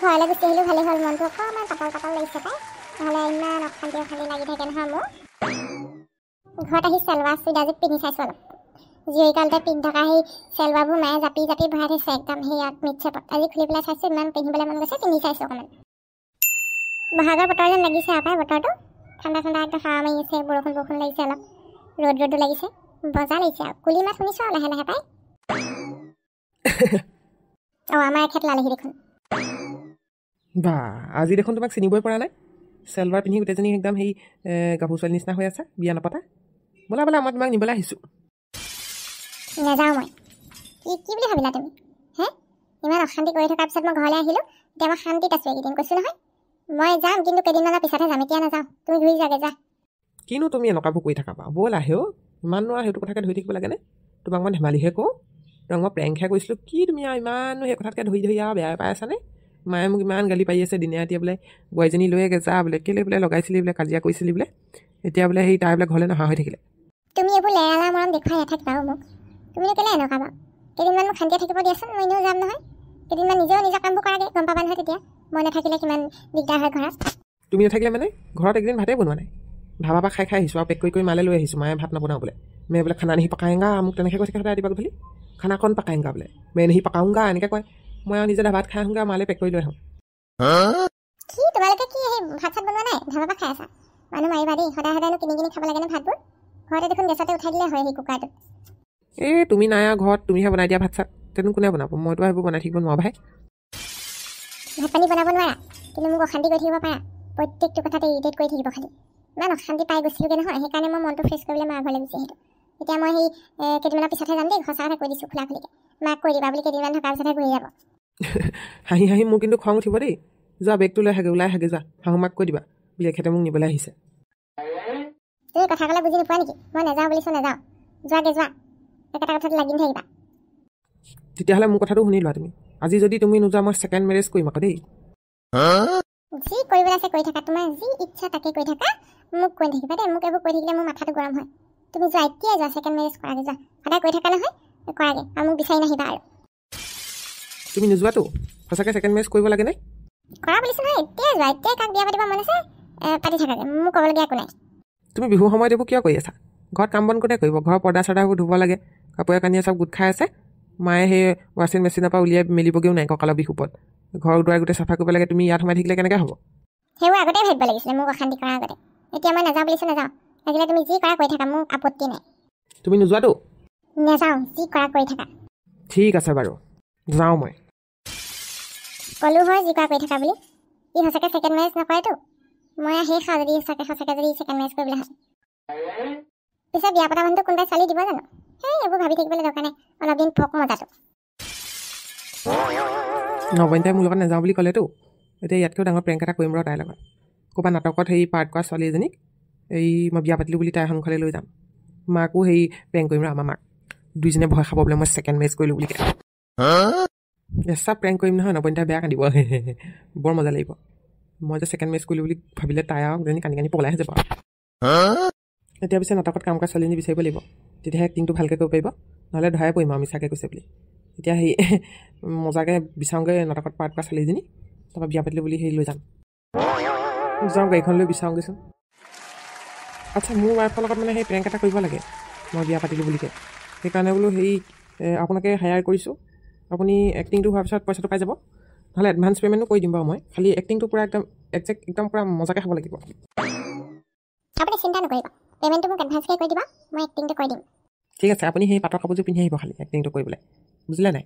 ঘৰলৈ গুচি আহিলোঁ ভালেই হ'ল, মনটো অকণমান পাতল পাতল লাগিছে পাই, নহ'লে ইমান অশান্তি অশান্তি লাগি থাকে নহয় মোৰ। ঘৰত আহি চেলৱাৰ চুইট আজি পিন্ধি চাইছোঁ অলপ। জীয়ৰীকালতে পিন্ধি থকা সেই চেলৱাৰবোৰ মায়ে জাপি জাপি ভৰাই থৈছে একদম সেয়াত মিটচেপত। আজি খুলি পেলাই চাইছোঁ, ইমান পিন্ধিবলৈ মন গৈছে, পিন্ধি চাইছোঁ অকণমান। বহাগৰ বতৰ যেন লাগিছে আৰু পাই বতৰটো, ঠাণ্ডা ঠাণ্ডা একদম হাৱা মাৰি আছে, বৰষুণ বৰষুণ লাগিছে অলপ, ৰ'দো লাগিছে, বজা লাগিছে আৰু কুলি মাছ শুনিছোঁ আৰু লাহে লাহে পাই। অঁ আমাৰ এখেত লালেহি দেখোন। বা আজি দেখোন তোমাক চিনিবই পৰা নাই, চেলৱাৰ পিন্ধি গোটেইজনী একদম সেই গাভৰু ছোৱালীৰ নিচিনা হৈ আছে, বিয়া নপতা। বোলা বোলা মই তোমাক নিবলৈ আহিছোঁ। নাযাওঁ মই। কি বুলি ভাবিলা তুমি? হে ইমান অশান্তি কৰি থকাৰ পিছত মই ঘৰলৈ আহিলোঁ, এতিয়া মই শান্তিত আছোঁ এইকেইদিন, কৈছোঁ নহয়। মই যাম কিন্তু কেইদিনমানৰ পিছতহে যাম, এতিয়া নাযাওঁ। তুমি ঘূৰি যাগে যা। কিনো তুমি এনেকুৱাবোৰ কৰি থাকা বাৰু, ব'ল আহেও ইমাননো আৰু সেইটো কথাকে ধৰি থাকিব লাগেনে? তোমাক মই ধেমালিহে কওঁ, তোমাক মই প্ৰেংকহে কৰিছিলোঁ, কি তুমি আৰু ইমানো সেই কথাতকৈ ধৰি ধৰি আৰু বেয়া পাই আছানে? মায়ে মোক ইমান গালি পাৰি আছে দিনে ৰাতিয়ে বোলে, বোৱাৰীজনী লৈয়ে যা বোলে, কেলৈ বোলে লগাইছিলি বোলে, কাজিয়া কৰিছিলি বোলে, এতিয়া বোলে সেই তাই বোলে ঘৰলৈ নহা হৈ থাকিলে। তুমি এইবোৰ লেৰালা মৰম দেখুৱাই নাথাকিবা মোক। তুমিনো কেলৈ এনেকুৱা বাৰু? কেইদিনমান মোক শান্তিয়ে থাকিব দিয়াচোন, মই এনেও যাম নহয়। কেইদিনমান নিজেও নিজৰ কামবোৰ কৰাগে, গম পাবা নহয় তেতিয়া মই নাথাকিলে কিমান দিগদাৰ হয় ঘৰত। তুমি নাথাকিলে মানে ঘৰত একদিন ভাতেই বনোৱা নাই, ধাবা পৰা খাই আহিছোঁ আৰু পেক কৰি মালে লৈ আহিছোঁ, মায়ে ভাত নবনাওঁ বোলে, মে বোলে খানা নিহি পকায়েংগা, মোক তেনেকৈ কৈছে সদায় ৰাতিপুৱা গধূলি, খানা কণ পকায়েংগা বোলে, মে নিহি পকাউংগা এনেকৈ কয়। মই আৰু নিজে ভাত খাই আহোঁগা, মালে পেক কৰি লৈ আহোঁ। কি তোমালোকে কি সেই ভাত চাত বনোৱা নাই, ধাবা পৰা খাই আছা? মানুহ মাৰিবা দেই, সদায় সদায়নো কিনি কিনি খাব লাগে নে ভাতবোৰ? ঘৰতে দেখোন গেছতে উঠাই দিলে হয় সেই কুকাৰটোত। এই তুমি নাই আৰু ঘৰত, তুমিহে বনাই দিয়া ভাত চাত, তেনো কোনে বনাব? মইতো সেইবোৰ বনাই থাকিব নোৱাৰো ভাই। ভাত পানী বনাব নোৱাৰা, কিন্তু মোক অশান্তি কৰি থাকিব পাৰা, প্ৰত্যেকটো কথাতে ইৰিটেট কৰি থাকিব খালি। ইমান অশান্তি পাই গৈছিলোঁগৈ নহয়, সেইকাৰণে মই মনটো ফ্ৰেছ কৰিবলৈ মাৰ ঘৰলৈ গুচি আহিলোঁ। এতিয়া মই সেই কেইদিনমানৰ পিছতহে যাম দেই, সঁচা কথা কৈ দিছোঁ খোলা খুলিকৈ। মাক কৈ দিবা বুলি কেইদিনমান থকাৰ পিছতহে ঘূৰি যাব। হাঁহি হাঁহি মোৰ কিন্তু খং উঠিব দেই। যোৱা বেগটো লৈ আহাগে, ওলাই আহাগে যোৱা, শাহু মাক কৈ দিবা বুলি এখেতে মোক নিবলৈ আহিছে। তুমি কথা ক'লে বুজি নোপোৱা নেকি? মই নাযাওঁ বুলিছোঁ নাযাওঁ, যোৱাগে যোৱা, একেটা কথাত লাগি থাকিবা। তেতিয়াহ'লে মোৰ কথাটো শুনি লোৱা তুমি, আজি যদি তুমি নোযোৱা মই ছেকেণ্ড মেৰেজ কৰিম আকৌ দেই। যি কৰিবলৈ আছে কৰি থাকা, তোমাৰ যি ইচ্ছা তাকে কৰি থাকা, মোক কৈ থাকিবা দেই। মোক এইবোৰ কৈ থাকিলে মোৰ মাথাটো গৰম হয়। তুমি যোৱা, এতিয়াই যোৱা, ছেকেণ্ড মেৰেজ কৰাগে যোৱা, সদায় কৈ থাকা নহয়, কৰাগে আৰু মোক বিচাৰি নাহিবা আৰু। তুমি নোযোৱাতো সঁচাকৈ ছেকেণ্ড মেৰেজ কৰিব লাগেনে? কৰা বুলিছোঁ নহয়, এতিয়াই যোৱা, এতিয়াই কাক বিয়া পাতিব মন আছে পাতি থাকাগে, মোক ক'বলগীয়া একো নাই। তুমি বিহুৰ সময়ত এইবোৰ কিয় কৰি আছা? ঘৰত কাম বন কোনে কৰিব? ঘৰৰ পৰ্দা চৰ্দাবোৰ ধুব লাগে, কাপোৰে কানিয়ে চব গোট খাই আছে, মায়ে সেই ৱাশ্বিং মেচিনৰ পৰা উলিয়াই মেলিবগৈও নাই কঁকালৰ বিষ ওপৰত, ঘৰ দুৱাৰ গোটেই চাফা কৰিব লাগে, তুমি ইয়াত সোমাই থাকিলে কেনেকৈ হ'ব? সেইবোৰ আগতেই ভাবিব লাগিছিলে, মোক অশান্তি কৰাৰ আগতে। এতিয়া মই নাযাওঁ বুলিছোঁ নাযাওঁ, লাগিলে তুমি যি কৰা কৰি থাকা, মোৰ আপত্তি নাই। তুমি নোযোৱাতো? নাযাওঁ, যি কৰা কৰি থাকা। ঠিক আছে বাৰু, যাওঁ মই। ক'লোঁ হয় যি কৰা কৰি থাকা বুলি, ই সঁচাকৈ ছেকেণ্ড মেৰেজ নকৰেতো। মই সেই খাওঁ যদি সঁচাকৈ যদি ছেকেণ্ড মেৰেজ কৰিবলৈ হয়। পিছে বিয়া পতা মানুহটো কোনোবাই ছোৱালী দিব জানো? সেই এইবোৰ ভাবি থাকিবলৈ দৰকাৰ নাই, অলপ দিন পক মজাটো। নবনীতাই মোৰ লগত নাযাওঁ বুলি ক'লেতো, এতিয়া ইয়াতকৈও ডাঙৰ প্ৰেংক এটা কৰিম ৰ তাইৰ লগত। ক'ৰবাত নাটকত সেই পাৰ্ট কৰা ছোৱালী এজনীক এই মই বিয়া পাতিলোঁ বুলি তাইৰ সংসাৰলৈ লৈ যাম, মাকো সেই প্ৰেংক কৰিম ৰ, আমাৰ মাক দুইজনে ভয় খাব বোলে মই ছেকেণ্ড মেৰেজ কৰিলোঁ বুলি। চব প্ৰেংক কৰিম নহয়, নবনীতাই বেয়া কান্দিব, বৰ মজা লাগিব। মই যে ছেকেণ্ড মেৰেজ কৰিলোঁ বুলি ভাবিলে তাই আৰু যেনি কান্দি কান্দি পলাইহে যাব। এতিয়া পিছে নাটকত কাম কৰা ছোৱালীজনী বিচাৰিব লাগিব, তেতিয়াহে এক্টিংটো ভালকৈ কৰিব পাৰিব, নহ'লে ধৰাই পৰিম আৰু মিছাকৈ কৈছে বুলি। এতিয়া সেই মজাকৈ বিচাৰোঁগৈ নাটকত পাৰ্ট কৰা ছোৱালীজনী, তাৰপৰা বিয়া পাতিলোঁ বুলি সেই লৈ যাম। যাওঁ গাড়ীখন লৈ বিচাৰোঁগৈচোন। আচ্ছা, মোৰ ৱাইফৰ লগত মানে সেই প্ৰেংক এটা কৰিব লাগে, মই বিয়া পাতিলোঁ বুলিকৈ, সেইকাৰণে বোলো সেই আপোনাকে হায়াৰ কৰিছোঁ, আপুনি এক্টিংটো হোৱাৰ পিছত পইচাটো পাই যাব, নহ'লে এডভান্স পে'মেণ্টো কৰি দিম বাৰু মই, খালি এক্টিংটো পূৰা একদম একজেক্ট একদম পূৰা মজাকৈ হ'ব লাগিব। আপুনি চিন্তা নকৰিব, পে'মেণ্টটো মোক এডভান্সকৈ কৰি দিব, মই এক্টিংটো কৰি দিম। ঠিক আছে, আপুনি সেই পাটৰ কাপোৰযোৰ পিন্ধি আহিব খালি এক্টিংটো কৰিবলৈ, বুজিলে নাই?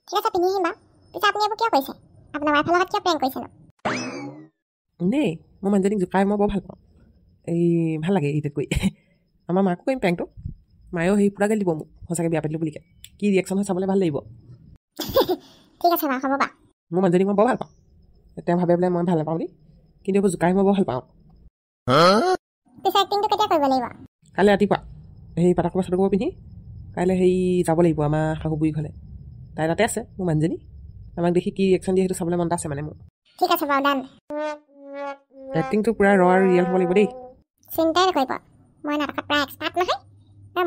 ঠিক আছে, পিন্ধি আহিম বাৰু। পিছে আপুনি এইবোৰ কিয় কৰিছে? আপোনাৰ ৱাইফৰ লগত কিয় প্ৰেংক কৰিছে নো? দেই মোৰ মানুহজনীক জোকাই মই বৰ ভাল পাওঁ, এই ভাল লাগে ইডিট কৰি। আমাৰ মাকো কৰিম প্ৰেংকটো, মায়েও সেই পূৰা গালি দিব মোক সঁচাকৈ বিয়া পাতিলোঁ বুলিকৈ, কি ৰিয়েকশ্যন হয় চাবলৈ ভাল লাগিব। ঠিক আছে বাৰু, হ'ব বাৰু। মোৰ মানুহজনীক মই বৰ ভাল পাওঁ, তেওঁ ভাবে বোলে মই ভাল নাপাওঁ বুলি, কিন্তু এইবোৰ জোকাই মই বৰ ভাল পাওঁ। পিছে এক্টিংটো কেতিয়া কৰিব লাগিব? কাইলৈ ৰাতিপুৱা সেই পাটৰ কাপোৰ চাটৰ কাপোৰ পিন্ধি কাইলৈ সেই যাব লাগিব আমাৰ শাহু বুঢ়ী ঘৰলৈ, তাই তাতে আছে মোৰ মানুহজনী, আমাক দেখি কি ৰিয়েকশ্যন দিয়ে সেইটো চাবলৈ মন আছে মানে মোৰ। ঠিক আছে বাৰু, ডান। এক্টিংটো পূৰা ৰ আৰু ৰিয়েল হ'ব লাগিব দেই। চিন্তাই নকৰিব, মই নাটকত প্ৰায় এক্সপাৰ্ট নহয়,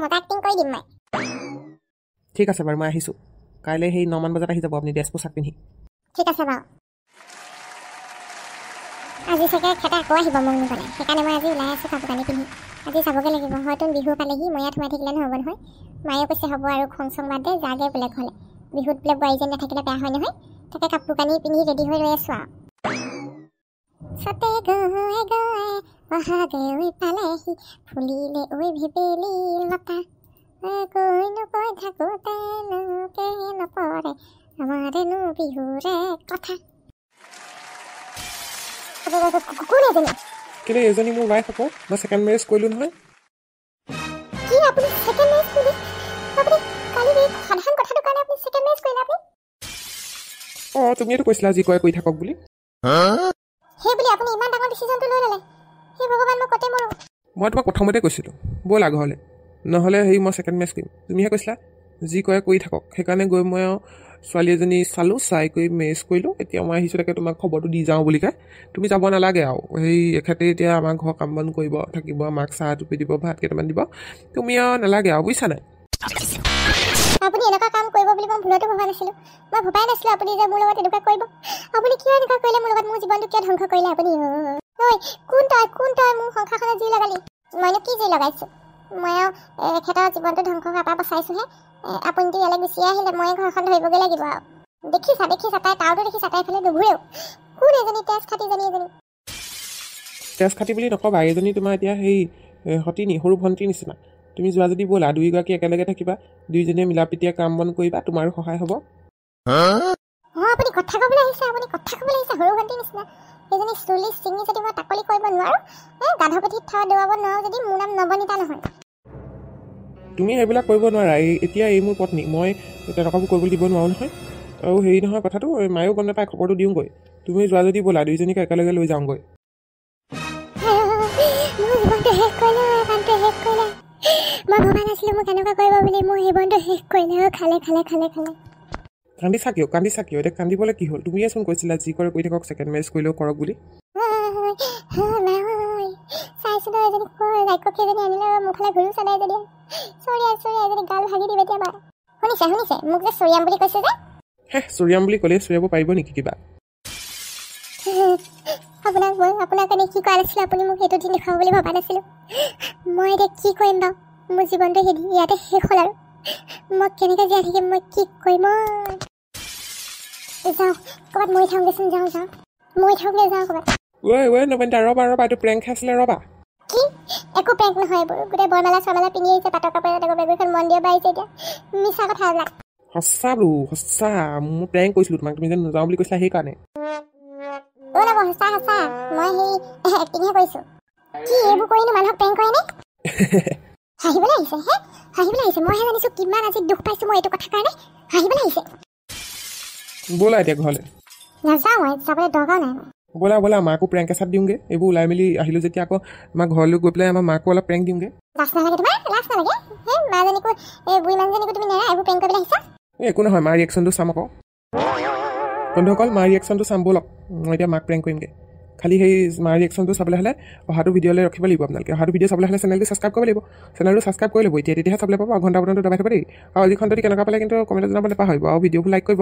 মজা এক্টিং কৰি দিম মই। ঠিক আছে বাৰু, মই আহিছোঁ কাইলৈ সেই 9মান বজাত আহি যাব আপুনি ড্ৰেছ পোছাক পিন্ধি। ঠিক আছে বাৰু। আজি চাগে খেতা আকৌ আহিব মোক নিবলৈ সেইকাৰণে মই আজি ওলাই আছোঁ কাপোৰ কানি পিন্ধি আজি যাবগৈ লাগিব হয়তো বিহু পালেহি মই ইয়াত সোমাই থাকিলে নহ'ব নহয় মায়েও কৈছে হ'ব আৰু খং চং বাদ দে যাগে বোলে ঘৰলৈ বিহুত বোলে বোৱাৰীজনী নাথাকিলে বেয়া হয় নহয় তাকে কাপোৰ কানি পিন্ধি ৰেডি হৈ ৰৈ আছোঁ আৰু সতে গৈ গৈ অহাগৈ ঐ পালেহি ফুলিলে ঐ ভেবেলি লতা কৈ নকৈ থাকোঁতে লোকে নপৰে আমাৰেনো বিহুৰে কথা কোন এজনী কেলৈ এজনী মোৰ ৱাইফ আকৌ মই ছেকেণ্ড মেৰেজ কৰিলোঁ নহয় কি আপুনি ছেকেণ্ড মেৰেজ কৰিলে আপুনি কালি এই সাধাৰণ কথাটোৰ কাৰণে আপুনি ছেকেণ্ড মেৰেজ কৰিলে আপুনি অঁ তুমিয়েতো কৈছিলা যি কয় কৰি থাকক বুলি সেই বুলি আপুনি ইমান ডাঙৰ ডিচিশ্যনটো লৈ ল'লে সেই ভগৱান মই কতে মৰোঁ মই তোমাক প্ৰথমতে কৈছিলোঁ ব'লা ঘৰলৈ নহ'লে হেৰি মই ছেকেণ্ড মেৰেজ কৰিম তুমিহে কৈছিলা যি কয় কৰি থাকক সেইকাৰণে গৈ মই ছোৱালী এজনী চালোঁ চাই কৰি মেৰেজ কৰিলোঁ এতিয়া মই আহিছোঁ তাকে তোমাক খবৰটো দি যাওঁ বুলি কয় তুমি যাব নালাগে আৰু সেই এখেতে এতিয়া আমাৰ ঘৰ কাম বন কৰিব থাকিব আমাক চাহ টুপি দিব ভাত কেইটামান দিব তুমি আৰু নালাগে আৰু বুজিছা নাই আপুনি এনেকুৱা কাম কৰিব বুলি মই ভুলতো ভবা নাছিলোঁ মই ভবাই নাছিলোঁ আপুনি যে মোৰ লগত এনেকুৱা কৰিব আপুনি কিয় এনেকুৱা কৰিলে মোৰ লগত মোৰ জীৱনটো কিয় ধ্বংস কৰিলে আপুনি ঐ কোন তই মোৰ সংসাৰখনত জুই লগালি মইনো কি জুই লগাইছোঁ মই আৰু এখেতৰ জীৱনটো ধ্বংস হোৱাৰ পৰা বচাইছোঁহে আপুনিতো ইয়ালৈ গুচি আহিলে মই ঘৰখন ধৰিবগৈ লাগিব আৰু দেখিছা তাই তাওতো দেখিছা তাই ফালে নুঘূৰেও কোন এজনী তেজ খাতিজনী এজনী তেজ খাতি বুলি নক'বা এইজনী তোমাৰ এতিয়া সেই সতিনী সৰু ভণ্টিৰ নিচিনা তুমি যোৱা যদি ব'লা দুয়োগৰাকী একেলগে থাকিবা দুয়োজনীয়ে মিলা প্ৰীতিয়ে কাম বন কৰিবা তোমাৰো সহায় হ'ব আপুনি কথা ক'বলৈ আহিছে সৰু ভণ্টিৰ নিচিনা সেইজনী চুলি চিঙি যদি মই তাকলি কৰিব নোৱাৰোঁ গাধপিঠিত থা দেৱাব নোৱাৰোঁ যদি মোৰ নাম নৱনীতা নহয় তুমি সেইবিলাক কৰিব নোৱাৰা এতিয়া এই মোৰ পত্নী মই তেনেকুৱাবোৰ কৰিবলৈ দিব নোৱাৰোঁ নহয় আৰু হেৰি নহয় কথাটো মায়েও গম নাপায় খবৰটো দিওঁগৈ তুমি যোৱা যদি ব'লা দুয়োজনীকে একেলগে লৈ যাওঁগৈ মই ভবা নাছিলোঁ মোক কেনেকুৱা কৰিব বুলি মোৰ জীৱনটো শেষ কৰিলে খালে কান্দিছা কিয় এতিয়া কান্দিবলৈ কি হ'ল তুমিয়েচোন কৈছিলা যি কৰে কৰি থাকক ছেকেণ্ড মেৰেজ কৰিলেও কৰক বুলি চাইছিলোঁ এজনী ৰাক্ষসীজনী আনিলে মোৰ ফালে ঘূৰি চালাই যদি চৰি এজনী গাল ভাগি দিম এতিয়া বাৰু শুনিছে মোক যে চৰিয়াম বুলি কৈছে যে চৰিয়াম বুলি ক'লে চৰিয়াব পাৰিব নেকি কিবা আপোনাক কাৰণে কি কৰা নাছিলোঁ আপুনি মোক সেইটো দিন দেখুৱাব বুলি ভবা নাছিলোঁ মই এতিয়া কি কৰিম বাৰু মোৰ জীৱনটো ইয়াতে শেষ হ'ল আৰু মই কেনেকৈ জীয়াই থাকিম মই কি কৰিম যাওঁ ক'ৰবাত মৰি থাকোঁগৈচোন যাওঁ ক'ৰবাত ঐ নবনীতা ৰ'বা এইটো প্ৰেংক খাইছিলে ৰ'বা কি একো প্ৰেংক নহয় এইবোৰ গোটেই বৰমালা চৰমালা পিন্ধি আহিছে পাটৰ কাপোৰ এটা বেগখন মন্দিৰৰ পৰা আহিছে এতিয়া মিছা কথা এইবিলাক সঁচা মই প্ৰেংক কৰিছিলোঁ তোমাক তুমি যে নাযাওঁ বুলি কৈছিলা সেইকাৰণে সঁচা মই সেই এক্টিংহে কৰিছোঁ কি এইবোৰ কৰিনো মানুহক প্ৰেংক কৰে নে হাঁহিবলৈ আহিছে মইহে জানিছোঁ কিমান আজি দুখ পাইছোঁ মই এইটো কথাৰ কাৰণে হাঁহিবলৈ আহিছে ব'লা এতিয়া ঘৰলৈ নাযাওঁ মই যাবলৈ দৰকাৰ নাই ব'লা মাকো প্ৰেংক এচাত দিওঁগৈ এইবোৰ ওলাই মেলি আহিলোঁ যেতিয়া আকৌ আমাৰ ঘৰলৈ গৈ পেলাই আমাৰ মাকো অলপ প্ৰেংক দিওঁগৈ লাজ নালাগে সেই মাজনীকো এই বুঢ়ী মানুহজনীকো তুমি নেৰা এইবোৰ প্ৰেংক কৰিবলৈ আহিছা একো নহয় মাৰ ৰিয়েকশ্যনটো চাম আকৌ বন্ধুসকল মাৰ ৰিয়েকশ্যনটো চাম ব'লক মই এতিয়া মাক প্ৰেংক কৰিমগৈ খালি সেই মাৰ ৰিয়েকশ্যনটো চাবলৈ হ'লে অহাটো ভিডিঅ'লৈ ৰখিব লাগিব আপোনালোকে অহাটো ভিডিঅ' চাবলৈ হ'লে চেনেলটো ছাবস্ক্ৰাইব কৰিব লাগিব চেনেলটো ছাবস্ক্ৰাইব কৰি ল'ব তেতিয়াহে চাবলৈ পাব ঘণ্টা বটনটো দবাই থ'ব দেই আৰু আজি ঘণ্টাটো কেনেকুৱা পালে কিন্তু কমেণ্টত জনাবলৈ পাহৰিব আৰু ভিডিঅ'বোৰ লাইক কৰিব